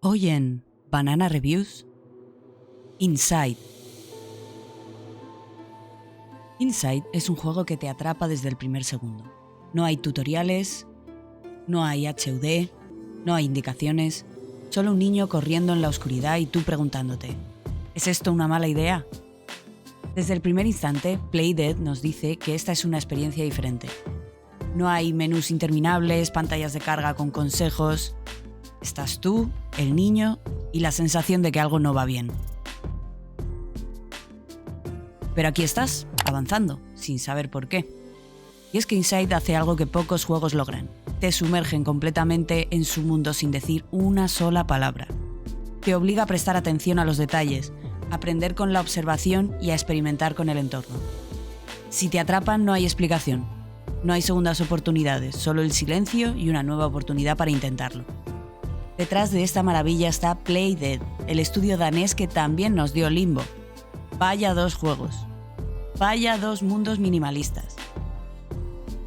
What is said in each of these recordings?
Hoy en Banana Reviews, Inside. Inside es un juego que te atrapa desde el primer segundo. No hay tutoriales, no hay HUD, no hay indicaciones, solo un niño corriendo en la oscuridad y tú preguntándote, ¿es esto una mala idea? Desde el primer instante, Playdead nos dice que esta es una experiencia diferente. No hay menús interminables, pantallas de carga con consejos. Estás tú, el niño y la sensación de que algo no va bien. Pero aquí estás, avanzando, sin saber por qué. Y es que Inside hace algo que pocos juegos logran. Te sumergen completamente en su mundo sin decir una sola palabra. Te obliga a prestar atención a los detalles, a aprender con la observación y a experimentar con el entorno. Si te atrapan, no hay explicación. No hay segundas oportunidades, solo el silencio y una nueva oportunidad para intentarlo. Detrás de esta maravilla está Playdead, el estudio danés que también nos dio Limbo. Vaya dos juegos. Vaya dos mundos minimalistas.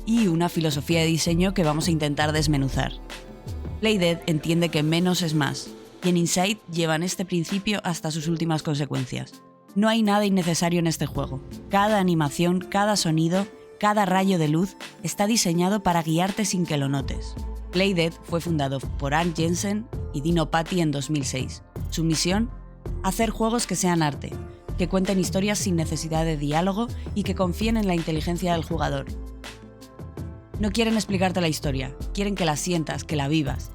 Y una filosofía de diseño que vamos a intentar desmenuzar. Playdead entiende que menos es más, y en Inside llevan este principio hasta sus últimas consecuencias. No hay nada innecesario en este juego. Cada animación, cada sonido, cada rayo de luz está diseñado para guiarte sin que lo notes. Playdead fue fundado por Arne Jensen y Dino Patti en 2006. Su misión: hacer juegos que sean arte, que cuenten historias sin necesidad de diálogo y que confíen en la inteligencia del jugador. No quieren explicarte la historia, quieren que la sientas, que la vivas.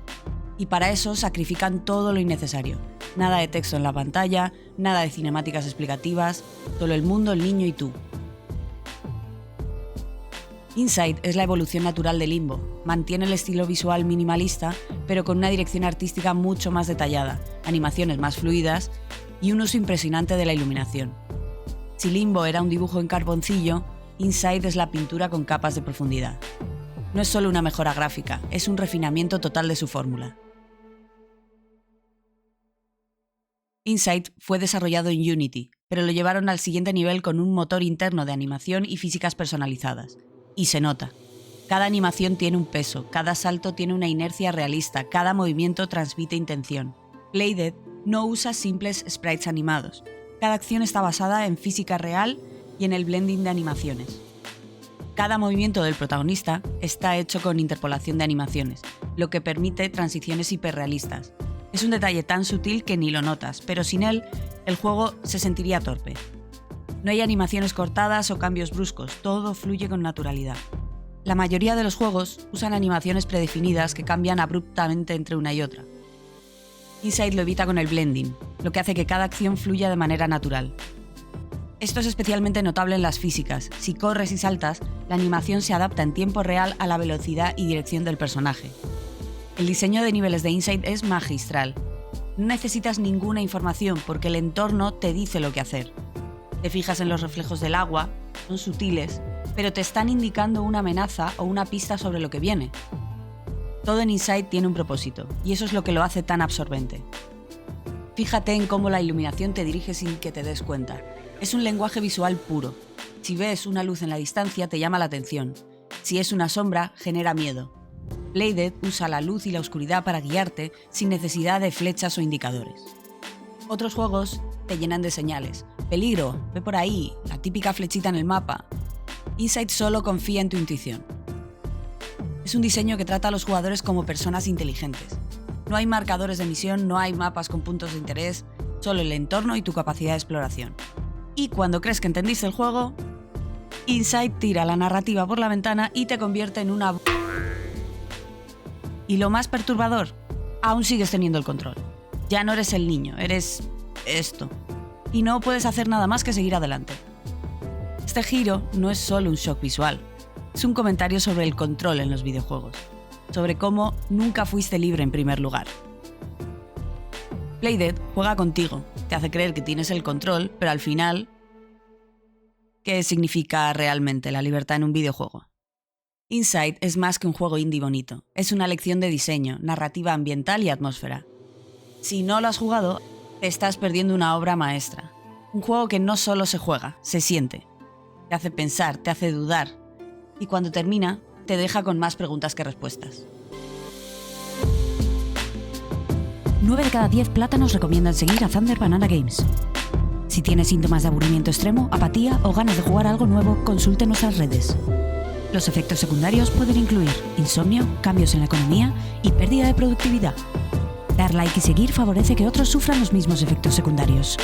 Y para eso sacrifican todo lo innecesario. Nada de texto en la pantalla, nada de cinemáticas explicativas, solo el mundo, el niño y tú. Inside es la evolución natural de Limbo. Mantiene el estilo visual minimalista, pero con una dirección artística mucho más detallada, animaciones más fluidas y un uso impresionante de la iluminación. Si Limbo era un dibujo en carboncillo, Inside es la pintura con capas de profundidad. No es solo una mejora gráfica, es un refinamiento total de su fórmula. Inside fue desarrollado en Unity, pero lo llevaron al siguiente nivel con un motor interno de animación y físicas personalizadas. Y se nota. Cada animación tiene un peso, cada salto tiene una inercia realista, cada movimiento transmite intención. Playdead no usa simples sprites animados. Cada acción está basada en física real y en el blending de animaciones. Cada movimiento del protagonista está hecho con interpolación de animaciones, lo que permite transiciones hiperrealistas. Es un detalle tan sutil que ni lo notas, pero sin él, el juego se sentiría torpe. No hay animaciones cortadas o cambios bruscos, todo fluye con naturalidad. La mayoría de los juegos usan animaciones predefinidas que cambian abruptamente entre una y otra. Inside lo evita con el blending, lo que hace que cada acción fluya de manera natural. Esto es especialmente notable en las físicas. Si corres y saltas, la animación se adapta en tiempo real a la velocidad y dirección del personaje. El diseño de niveles de Inside es magistral. No necesitas ninguna información porque el entorno te dice lo que hacer. Te fijas en los reflejos del agua, son sutiles, pero te están indicando una amenaza o una pista sobre lo que viene. Todo en Inside tiene un propósito, y eso es lo que lo hace tan absorbente. Fíjate en cómo la iluminación te dirige sin que te des cuenta. Es un lenguaje visual puro. Si ves una luz en la distancia, te llama la atención. Si es una sombra, genera miedo. Playdead usa la luz y la oscuridad para guiarte sin necesidad de flechas o indicadores. Otros juegos te llenan de señales. Peligro, ve por ahí, la típica flechita en el mapa. Inside solo confía en tu intuición. Es un diseño que trata a los jugadores como personas inteligentes. No hay marcadores de misión, no hay mapas con puntos de interés, solo el entorno y tu capacidad de exploración. Y cuando crees que entendiste el juego, Inside tira la narrativa por la ventana y te convierte en una... Y lo más perturbador, aún sigues teniendo el control. Ya no eres el niño, eres esto. Y no puedes hacer nada más que seguir adelante. Este giro no es solo un shock visual, es un comentario sobre el control en los videojuegos, sobre cómo nunca fuiste libre en primer lugar. Playdead juega contigo, te hace creer que tienes el control, pero al final, ¿qué significa realmente la libertad en un videojuego? Inside es más que un juego indie bonito, es una lección de diseño, narrativa ambiental y atmósfera. Si no lo has jugado, te estás perdiendo una obra maestra. Un juego que no solo se juega, se siente. Te hace pensar, te hace dudar. Y cuando termina, te deja con más preguntas que respuestas. 9 de cada 10 plátanos recomiendan seguir a Thunder Banana Games. Si tienes síntomas de aburrimiento extremo, apatía o ganas de jugar a algo nuevo, consulte nuestras redes. Los efectos secundarios pueden incluir insomnio, cambios en la economía y pérdida de productividad. Dar like y seguir favorece que otros sufran los mismos efectos secundarios.